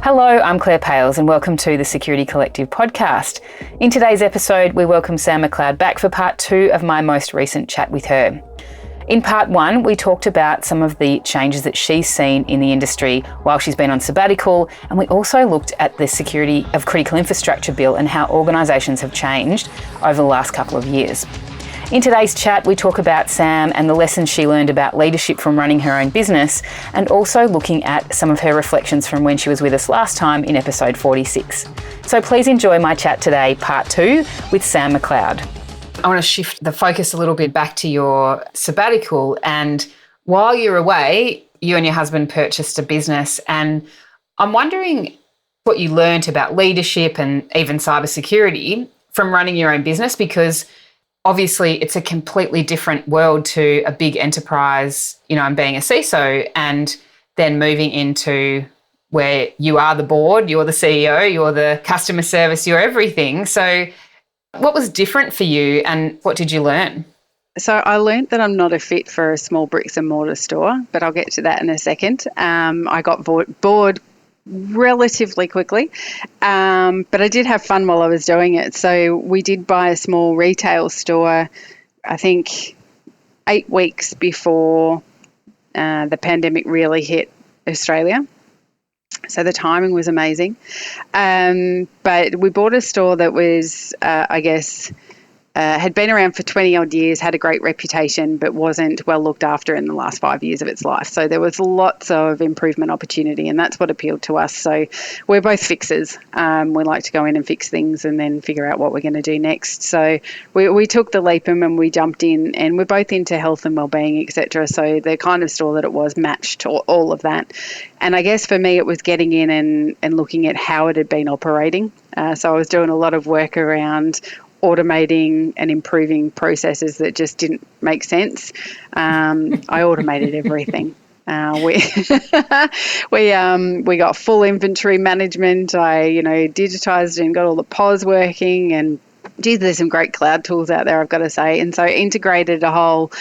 Hello, I'm Claire Pales and welcome to the Security Collective podcast. In today's episode, we welcome Samm MacLeod back for part 2 of my most recent chat with her. In part 1, we talked about some of the changes that she's seen in the industry while she's been on sabbatical, and we also looked at the Security of Critical Infrastructure Bill and how organisations have changed over the last couple of years. In today's chat, we talk about Samm and the lessons she learned about leadership from running her own business, and also looking at some of her reflections from when she was with us last time in episode 46. So please enjoy my chat today, part 2, with Samm MacLeod. I want to shift the focus a little bit back to your sabbatical, and while you're away, you and your husband purchased a business, and I'm wondering what you learnt about leadership and even cybersecurity from running your own business, because obviously, it's a completely different world to a big enterprise, and being a CISO and then moving into where you are the board, you're the CEO, you're the customer service, you're everything. So what was different for you and what did you learn? So I learned that I'm not a fit for a small bricks and mortar store, but I'll get to that in a second. I got bored relatively quickly, but I did have fun while I was doing it. So we did buy a small retail store, I think 8 weeks before the pandemic really hit Australia. So the timing was amazing. But we bought a store that was, had been around for 20 odd years, had a great reputation, but wasn't well looked after in the last 5 years of its life. So there was lots of improvement opportunity, and that's what appealed to us. So we're both fixers. We like to go in and fix things and then figure out what we're going to do next. So we took the leap and we jumped in, and we're both into health and wellbeing, etc. So the kind of store that it was matched all of that. And I guess for me, it was getting in and looking at how it had been operating. So I was doing a lot of work around automating and improving processes that just didn't make sense. I automated everything. We got full inventory management. I digitized and got all the POS working, and geez, there's some great cloud tools out there, I've got to say. And so integrated a whole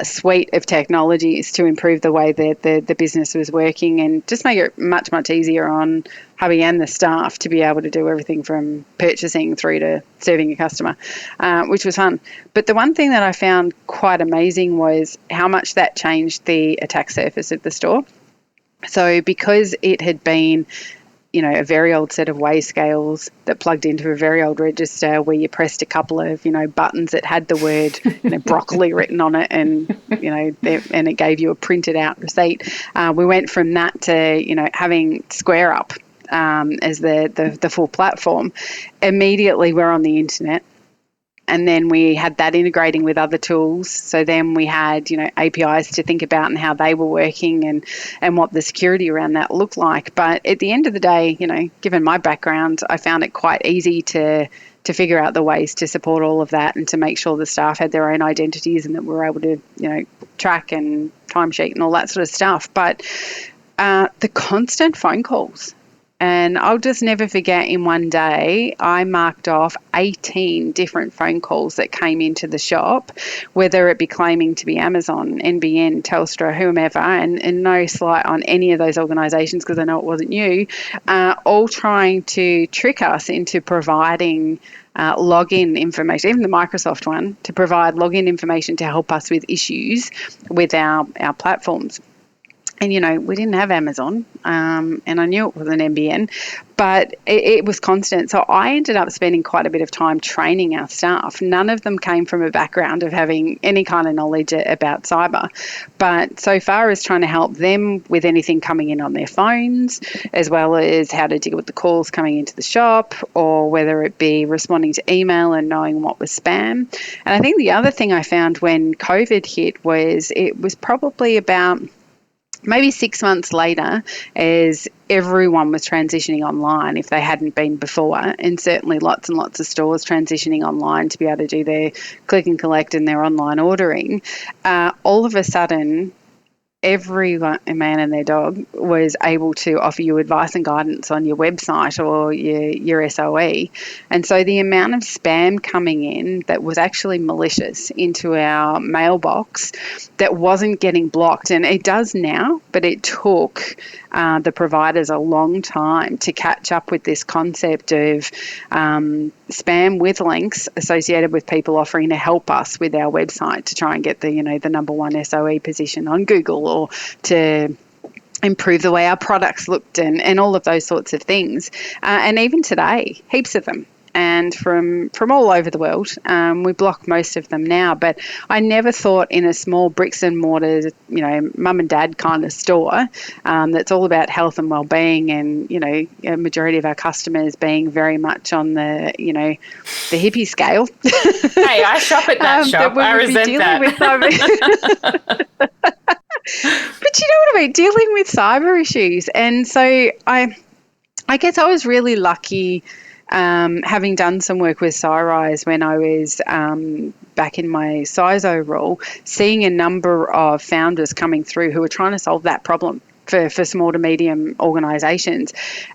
suite of technologies to improve the way that the business was working and just make it much, much easier on hubby and the staff to be able to do everything from purchasing through to serving a customer, which was fun. But the one thing that I found quite amazing was how much that changed the attack surface of the store. So because it had been a very old set of weigh scales that plugged into a very old register where you pressed a couple of, buttons that had the word, broccoli written on it, and, and it gave you a printed out receipt. We went from that to, having Square Up as the full platform. Immediately we're on the internet. And then we had that integrating with other tools. So then we had, APIs to think about and how they were working and what the security around that looked like. But at the end of the day, given my background, I found it quite easy to figure out the ways to support all of that and to make sure the staff had their own identities and that we were able to, track and timesheet and all that sort of stuff. But the constant phone calls. And I'll just never forget, in one day, I marked off 18 different phone calls that came into the shop, whether it be claiming to be Amazon, NBN, Telstra, whomever, and no slight on any of those organisations because I know it wasn't you, all trying to trick us into providing login information, even the Microsoft one, to provide login information to help us with issues with our platforms. And, we didn't have Amazon, and I knew it was an NBN, but it was constant. So I ended up spending quite a bit of time training our staff. None of them came from a background of having any kind of knowledge about cyber. But so far as trying to help them with anything coming in on their phones, as well as how to deal with the calls coming into the shop, or whether it be responding to email and knowing what was spam. And I think the other thing I found when COVID hit was it was probably about maybe 6 months later, as everyone was transitioning online if they hadn't been before, and certainly lots and lots of stores transitioning online to be able to do their click and collect and their online ordering, all of a sudden every man and their dog was able to offer you advice and guidance on your website or your SOE. And so the amount of spam coming in that was actually malicious into our mailbox that wasn't getting blocked, and it does now, but it took the providers a long time to catch up with this concept of spam with links associated with people offering to help us with our website to try and get the number one SOE position on Google, or to improve the way our products looked, and all of those sorts of things. And even today, heaps of them. And from all over the world. We block most of them now, but I never thought in a small bricks and mortar, mum and dad kind of store that's all about health and well-being, and, a majority of our customers being very much on the hippie scale. Hey, I shop at that shop. I resent that. But you know what I mean? Dealing with cyber issues. And so I guess I was really lucky, having done some work with CIRISE when I was back in my CISO role, seeing a number of founders coming through who were trying to solve that problem for small to medium organisations.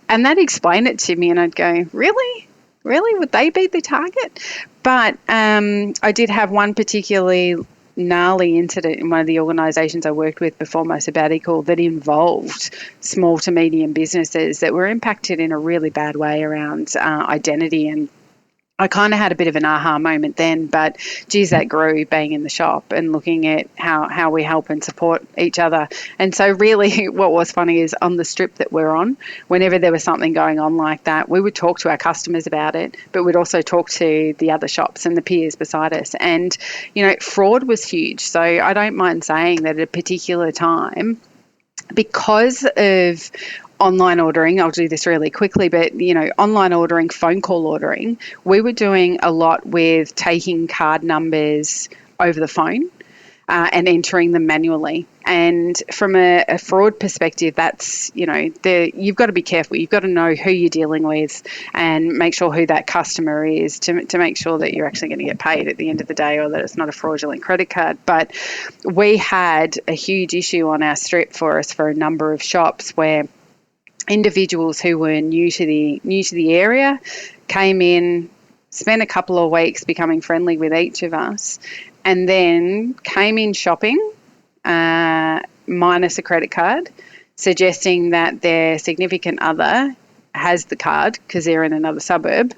And that explained it to me, and I'd go, really? Would they be the target? But I did have one particularly gnarly incident in one of the organisations I worked with before my sabbatical that involved small to medium businesses that were impacted in a really bad way around identity. And I kind of had a bit of an aha moment then, but geez, that grew being in the shop and looking at how we help and support each other. And so really what was funny is on the strip that we're on, whenever there was something going on like that, we would talk to our customers about it, but we'd also talk to the other shops and the peers beside us. And, fraud was huge. So I don't mind saying that at a particular time, because of online ordering, I'll do this really quickly, but, online ordering, phone call ordering, we were doing a lot with taking card numbers over the phone and entering them manually. And from a fraud perspective, that's, you've got to be careful. You've got to know who you're dealing with and make sure who that customer is to make sure that you're actually going to get paid at the end of the day, or that it's not a fraudulent credit card. But we had a huge issue on our strip for us for a number of shops where individuals who were new to the area came in, spent a couple of weeks becoming friendly with each of us, and then came in shopping minus a credit card, suggesting that their significant other has the card because they're in another suburb,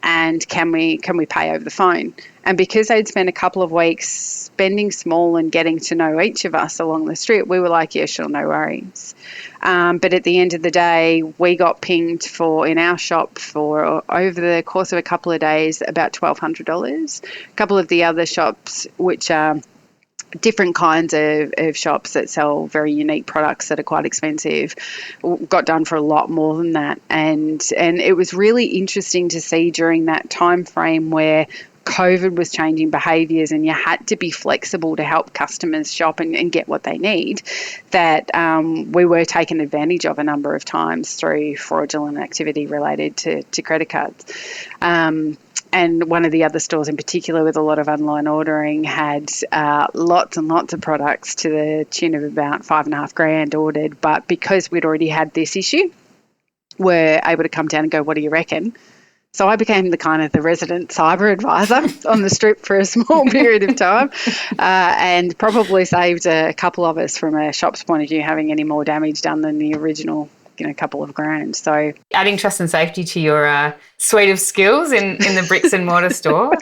and can we pay over the phone? And because they'd spent a couple of weeks spending small and getting to know each of us along the strip, we were like, yeah, sure, no worries. But at the end of the day, we got pinged in our shop for, over the course of a couple of days, about $1,200. A couple of the other shops, which are different kinds of shops that sell very unique products that are quite expensive, got done for a lot more than that. And it was really interesting to see during that time frame where COVID was changing behaviours and you had to be flexible to help customers shop and get what they need, that we were taken advantage of a number of times through fraudulent activity related to credit cards. And one of the other stores in particular with a lot of online ordering had lots and lots of products to the tune of about $5,500 ordered. But because we'd already had this issue, we're able to come down and go, what do you reckon? So I became the resident cyber advisor on the strip for a small period of time, and probably saved a couple of us from a shop's point of view having any more damage done than the original couple of grand. So adding trust and safety to your suite of skills in the bricks and mortar store.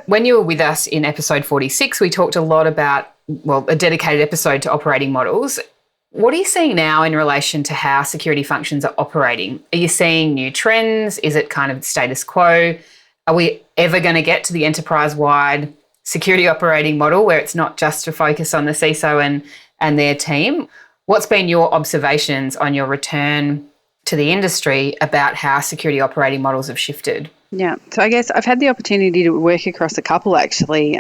When you were with us in episode 46, we talked a lot about, a dedicated episode to operating models. What are you seeing now in relation to how security functions are operating? Are you seeing new trends? Is it kind of status quo? Are we ever going to get to the enterprise-wide security operating model where it's not just to focus on the CISO and their team? What's been your observations on your return to the industry about how security operating models have shifted? Yeah, so I guess I've had the opportunity to work across a couple actually,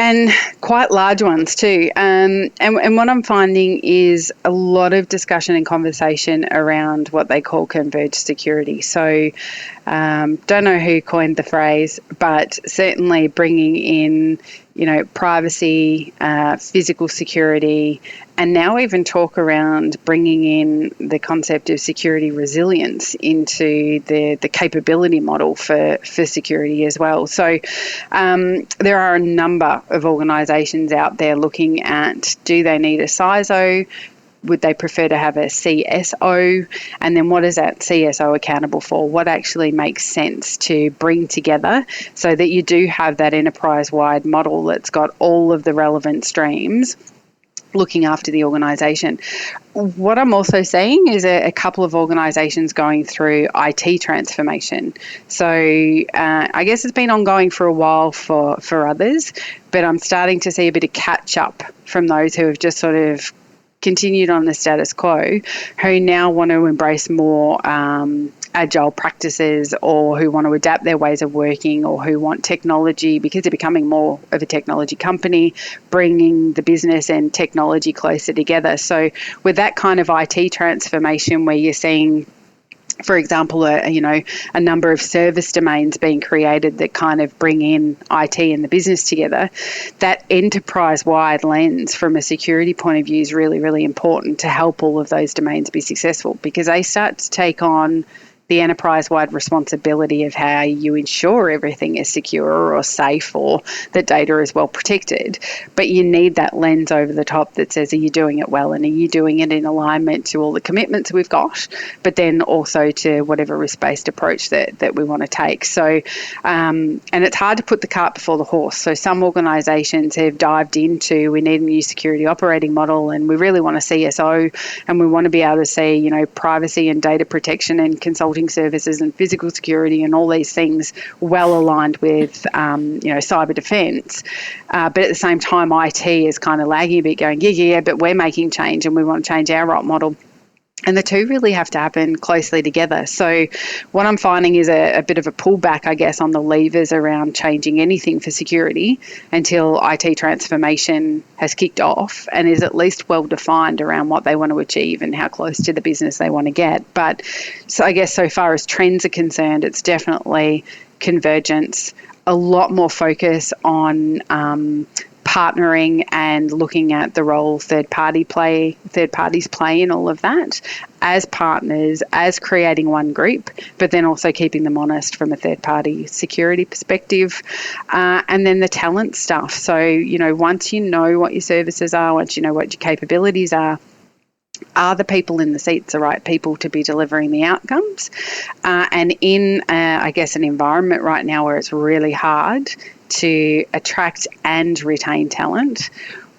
and quite large ones too. And what I'm finding is a lot of discussion and conversation around what they call converged security. So don't know who coined the phrase, but certainly bringing in, privacy, physical security, and now even talk around bringing in the concept of security resilience into the capability model for security as well. So there are a number of organisations out there looking at, do they need a CISO? Would they prefer to have a CSO? And then what is that CSO accountable for? What actually makes sense to bring together so that you do have that enterprise-wide model that's got all of the relevant streams looking after the organisation. What I'm also seeing is a couple of organisations going through IT transformation. So I guess it's been ongoing for a while for others, but I'm starting to see a bit of catch up from those who have just sort of continued on the status quo, who now want to embrace more agile practices, or who want to adapt their ways of working, or who want technology, because they're becoming more of a technology company, bringing the business and technology closer together. So with that kind of IT transformation, where you're seeing, for example, a number of service domains being created that kind of bring in IT and the business together, that enterprise-wide lens from a security point of view is really, really important to help all of those domains be successful, because they start to take on the enterprise-wide responsibility of how you ensure everything is secure or safe, or that data is well protected. But you need that lens over the top that says, are you doing it well, and are you doing it in alignment to all the commitments we've got, but then also to whatever risk-based approach that we want to take. So, and it's hard to put the cart before the horse. So some organisations have dived into, we need a new security operating model, and we really want a CSO, and we want to be able to see, privacy and data protection and consulting services and physical security and all these things well aligned with cyber defence, but at the same time IT is kind of lagging a bit, going but we're making change and we want to change our op model. And the two really have to happen closely together. So what I'm finding is a bit of a pullback, I guess, on the levers around changing anything for security until IT transformation has kicked off and is at least well defined around what they want to achieve and how close to the business they want to get. But so I guess so far as trends are concerned, it's definitely convergence, a lot more focus on partnering and looking at the role third parties play in all of that as partners, as creating one group, but then also keeping them honest from a third party security perspective. And then the talent stuff. So, once you know what your services are, once you know what your capabilities are the people in the seats the right people to be delivering the outcomes? And in, I guess, an environment right now where it's really hard to attract and retain talent,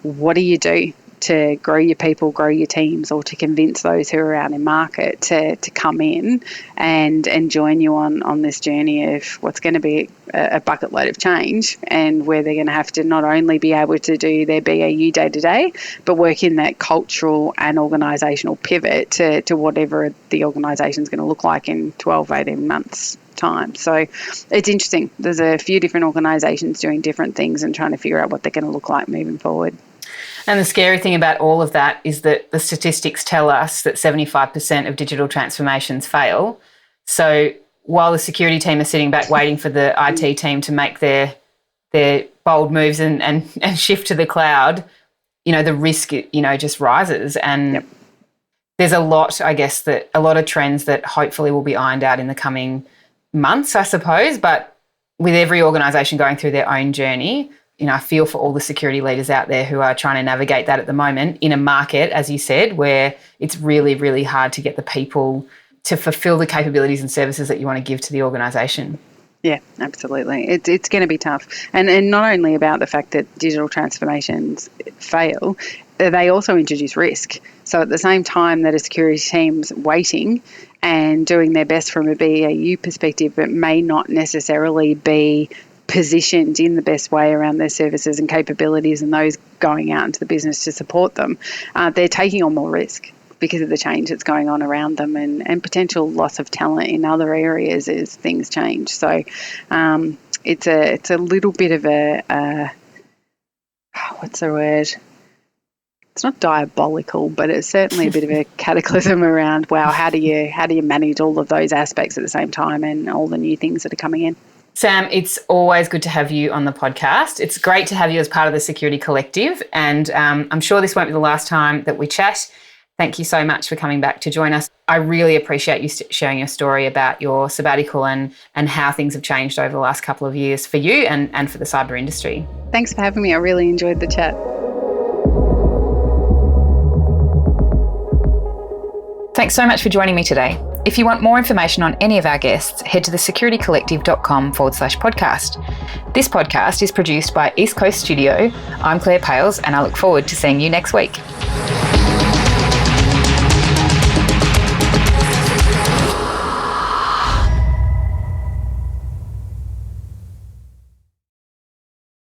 what do you do to grow your people, grow your teams, or to convince those who are out in market to come in and join you on this journey of what's going to be a bucket load of change, and where they're going to have to not only be able to do their BAU day to day, but work in that cultural and organisational pivot to whatever the organisation is going to look like in 12, 18 months time. So it's interesting. There's a few different organisations doing different things and trying to figure out what they're going to look like moving forward. And the scary thing about all of that is that the statistics tell us that 75% of digital transformations fail. So while the security team is sitting back waiting for the IT team to make their bold moves and shift to the cloud, the risk, just rises. And there's a lot, I guess, that a lot of trends that hopefully will be ironed out in the coming months, I suppose. But with every organisation going through their own journey, I feel for all the security leaders out there who are trying to navigate that at the moment in a market, as you said, where it's really, really hard to get the people to fulfil the capabilities and services that you want to give to the organisation. Yeah, absolutely. It's going to be tough. And not only about the fact that digital transformations fail, they also introduce risk. So at the same time that a security team's waiting and doing their best from a BAU perspective, but may not necessarily be positioned in the best way around their services and capabilities and those going out into the business to support them, they're taking on more risk because of the change that's going on around them and potential loss of talent in other areas as things change. So it's a little bit of a what's the word? It's not diabolical, but it's certainly a bit of a cataclysm around, wow, how do you manage all of those aspects at the same time and all the new things that are coming in? Samm, it's always good to have you on the podcast. It's great to have you as part of the Security Collective, and I'm sure this won't be the last time that we chat. Thank you so much for coming back to join us. I really appreciate you sharing your story about your sabbatical and how things have changed over the last couple of years for you and for the cyber industry. Thanks for having me. I really enjoyed the chat. Thanks so much for joining me today. If you want more information on any of our guests, head to thesecuritycollective.com/podcast. This podcast is produced by East Coast Studio. I'm Claire Pales, and I look forward to seeing you next week.